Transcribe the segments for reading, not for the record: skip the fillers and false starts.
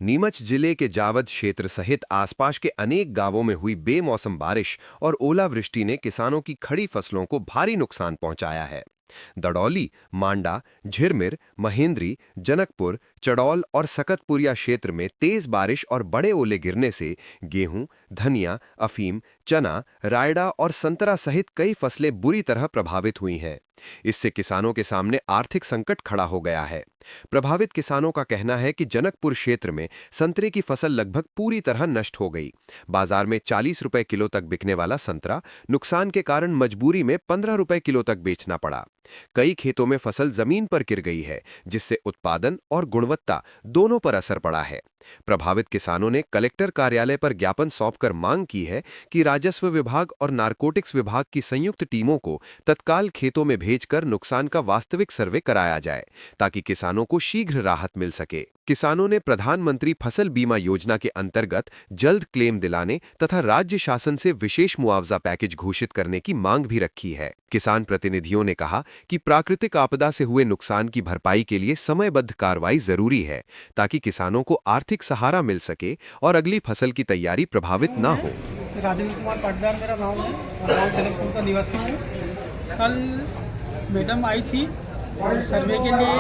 नीमच जिले के जावद क्षेत्र सहित आसपास के अनेक गांवों में हुई बेमौसम बारिश और ओलावृष्टि ने किसानों की खड़ी फसलों को भारी नुकसान पहुंचाया है। दड़ौली, मांडा, झिरमिर, महेंद्री, जनकपुर, चड़ौल और सकतपुरिया क्षेत्र में तेज बारिश और बड़े ओले गिरने से गेहूं, धनिया, अफीम, चना, रायडा और संतरा सहित कई फसलें बुरी तरह प्रभावित हुई हैं। इससे किसानों के सामने आर्थिक संकट खड़ा हो गया है। प्रभावित किसानों का कहना है कि जनकपुर क्षेत्र में संतरे की फसल लगभग पूरी तरह नष्ट हो गई। बाजार में 40 रुपए किलो तक बिकने वाला संतरा नुकसान के कारण मजबूरी में 15 रुपए किलो तक बेचना पड़ा। कई खेतों में फसल जमीन पर गिर गई है, जिससे उत्पादन और गुणवत्ता दोनों पर असर पड़ा है। प्रभावित किसानों ने कलेक्टर कार्यालय पर ज्ञापन सौंपकर मांग की है कि राजस्व विभाग और नारकोटिक्स विभाग की संयुक्त टीमों को तत्काल खेतों में भेजकर नुकसान का वास्तविक सर्वे कराया जाए, ताकि किसानों को शीघ्र राहत मिल सके। किसानों ने प्रधानमंत्री फसल बीमा योजना के अंतर्गत जल्द क्लेम दिलाने तथा राज्य शासन से विशेष मुआवजा पैकेज घोषित करने की मांग भी रखी है। किसान प्रतिनिधियों ने कहा कि प्राकृतिक आपदा से हुए नुकसान की भरपाई के लिए समयबद्ध कार्रवाई जरूरी है, ताकि किसानों को आर्थिक सहारा मिल सके और अगली फसल की तैयारी प्रभावित न हो। राजेंद्र कुमार पाटीदार मेरा नाम है और गाँव जनकपुर का निवासी हूँ। कल मैडम आई थी और सर्वे के लिए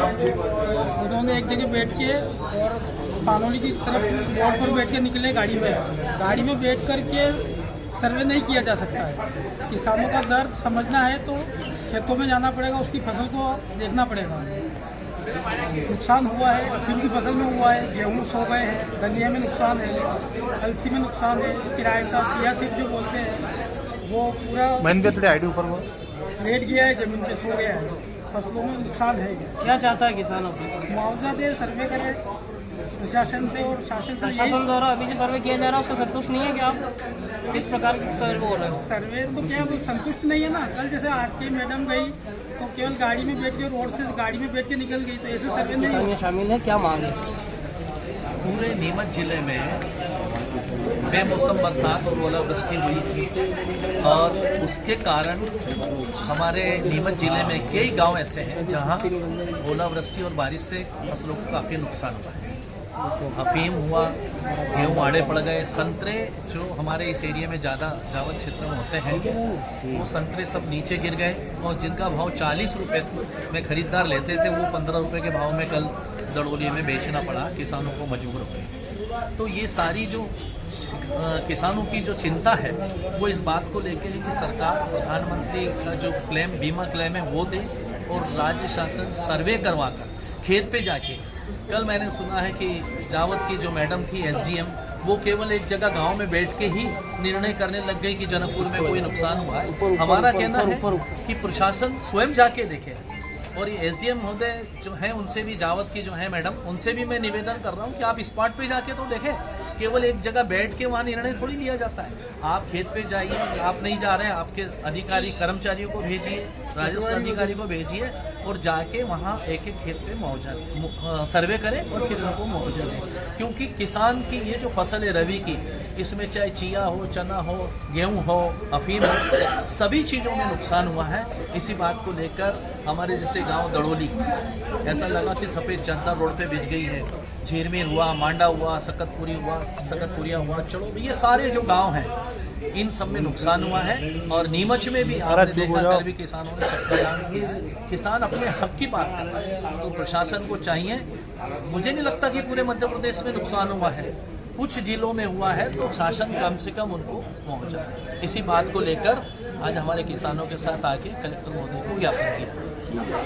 उन्होंने एक जगह बैठ के और पानोली की तरफ रोड पर बैठ के निकले गाड़ी में बैठ कर के सर्वे नहीं किया जा सकता है। किसानों का दर्द समझना है तो खेतों में जाना पड़ेगा, उसकी फसल को देखना पड़ेगा। नुकसान हुआ है, अफीम की फसल में हुआ है, गेहूँ सो गए हैं, धनिया में नुकसान है, अलसी में नुकसान है, चिया सीड जो बोलते हैं वो पूरा ऊपर वो लेट गया है, जमीन पे सो गया है, फसलों में नुकसान है। क्या चाहता है किसानों को? मुआवजा दे, सर्वे करे प्रशासन से और शासन से। शासन द्वारा अभी जो सर्वे किया जा रहा है उससे संतुष्ट नहीं है क्या आप? किस प्रकार की सर्वे हो रहा है? सर्वे तो क्या वो संतुष्ट नहीं है ना। कल जैसे आके मैडम गई तो केवल गाड़ी में बैठ के रोड से गाड़ी में बैठ के निकल गई, तो ऐसे सर्वे नहीं है। शामिल है, क्या मांग है? पूरे नीमच जिले में बेमौसम बरसात और ओलावृष्टि हुई थी और उसके कारण हमारे नीमच जिले में कई गांव ऐसे हैं जहां ओलावृष्टि और बारिश से फसलों को काफ़ी नुकसान हुआ है। अफीम हुआ, गेहूँ आड़े पड़ गए, संतरे जो हमारे इस एरिया में ज़्यादा जावद क्षेत्र में होते हैं वो संतरे सब नीचे गिर गए और जिनका भाव 40 रुपये में खरीदार लेते थे वो 15 रुपये के भाव में कल दड़ोली में बेचना पड़ा, किसानों को मजबूर हो गए। तो ये सारी जो किसानों की जो चिंता है वो इस बात को लेके है कि सरकार प्रधानमंत्री का जो क्लेम बीमा क्लेम है वो दे और राज्य शासन सर्वे करवा कर खेत पे जाके। कल मैंने सुना है कि जावद की जो मैडम थी एसडीएम वो केवल एक जगह गांव में बैठ के ही निर्णय करने लग गई कि जनकपुर में कोई नुकसान हुआ है। हमारा कहना है कि प्रशासन स्वयं जाके देखे और ये एसडीएम महोदय जो हैं उनसे भी, जावद की जो है मैडम, उनसे भी मैं निवेदन कर रहा हूँ कि आप स्पॉट पे जाके तो देखें। केवल एक जगह बैठ के वहाँ निर्णय थोड़ी लिया जाता है। आप खेत पे जाइए, आप नहीं जा रहे हैं, आपके अधिकारी कर्मचारियों को भेजिए, राजस्व अधिकारी को भेजिए और जाके वहाँ एक एक खेत पे मुआवजा सर्वे करें और फिर उनको मुआवजा दें। क्योंकि किसान की ये जो फसल है रबी की, इसमें चाहे चिया हो, चना हो, गेहूँ हो, अफीम हो, सभी चीज़ों में नुकसान हुआ है। इसी बात को लेकर हमारे जैसे गांव दड़ोली ऐसा लगा कि सफ़ेद चादर रोड पे बिछ गई है। झिरमिर हुआ, मांडा हुआ, सकतपुरिया हुआ, चलो ये सारे जो गांव हैं इन सब में नुकसान हुआ है। और नीमच में भी आपने देखा कल भी किसानों ने सत्याग्रह किया है। किसान अपने हक की बात कर रहा है तो प्रशासन को चाहिए। मुझे नहीं लगता कि पूरे मध्य प्रदेश में नुकसान हुआ है, कुछ जिलों में हुआ है तो शासन कम से कम उनको मुआवजा दे। इसी बात को लेकर आज हमारे किसानों के साथ आके कलेक्टर महोदय को ज्ञापन किया।